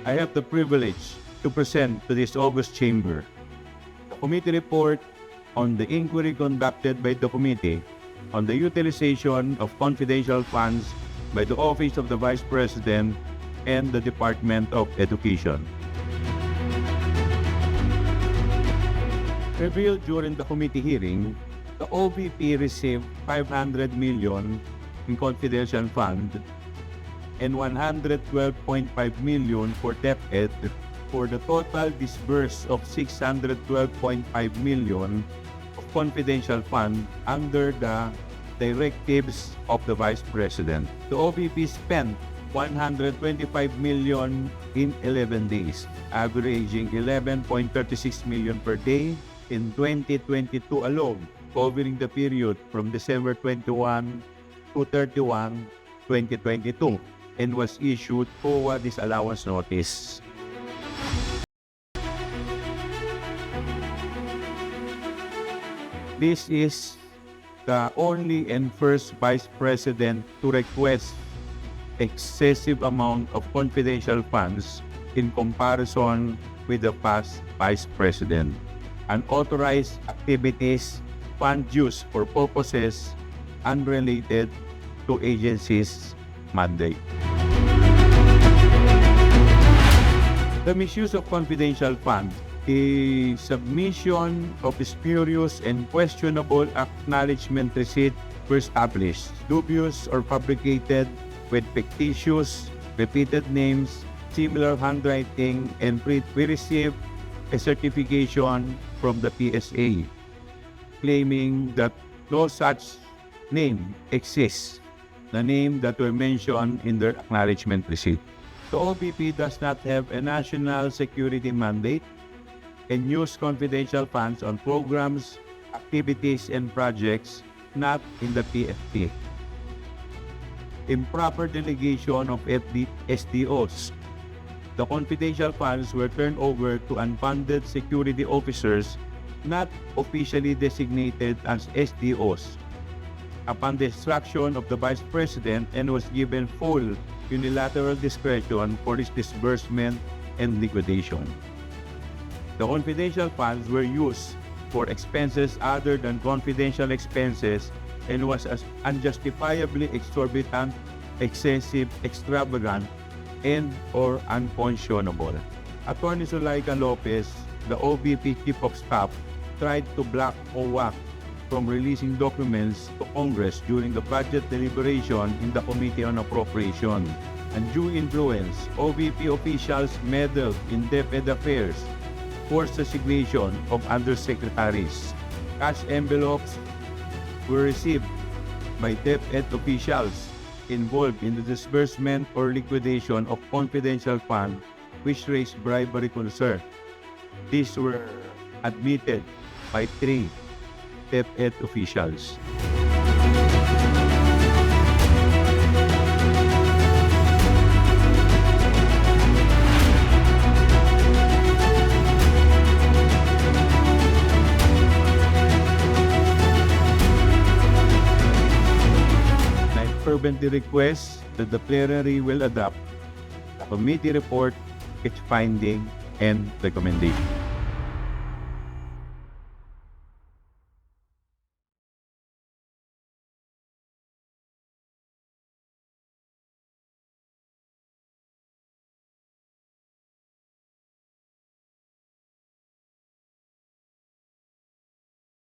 I have the privilege to present to this august chamber the committee report on the inquiry conducted by the committee on the utilization of confidential funds by the Office of the Vice President and the Department of Education. Revealed during the committee hearing, the OVP received 500 million in confidential fund and 112.5 million for DepEd for the total disbursed of 612.5 million of confidential fund under the directives of the Vice President. The OVP spent 125 million in 11 days, averaging 11.36 million per day in 2022 alone, covering the period from December 21 to 31, 2022, and was issued COA disallowance notice. This is the only and first Vice President to request excessive amount of confidential funds in comparison with the past Vice President. Unauthorized activities, fund use for purposes unrelated to agency's mandate. The misuse of confidential funds, the submission of spurious and questionable acknowledgement receipt were established, dubious or fabricated with fictitious, repeated names, similar handwriting, and we received a certification from the PSA claiming that no such name exists, the name that were mentioned in their acknowledgement receipt. The OVP does not have a national security mandate and use confidential funds on programs, activities, and projects not in the PFP. Improper delegation of SDOs. The confidential funds were turned over to unfunded security officers not officially designated as SDOs upon the instruction of the Vice President and was given full unilateral discretion for its disbursement and liquidation. The confidential funds were used for expenses other than confidential expenses and was as unjustifiably exorbitant, excessive, extravagant, and or unconscionable. Attorney Zulaika Lopez, the OVP Chief of Staff, tried to block OWAC from releasing documents to Congress during the budget deliberation in the Committee on Appropriation. Undue influence, OVP officials meddled in DepEd affairs, forced resignation of undersecretaries. Cash envelopes were received by DepEd officials involved in the disbursement or liquidation of confidential funds which raised bribery concern. These were admitted by 3 DepEd officials. Fervently request that the plenary will adopt the committee report, its finding, and recommendation.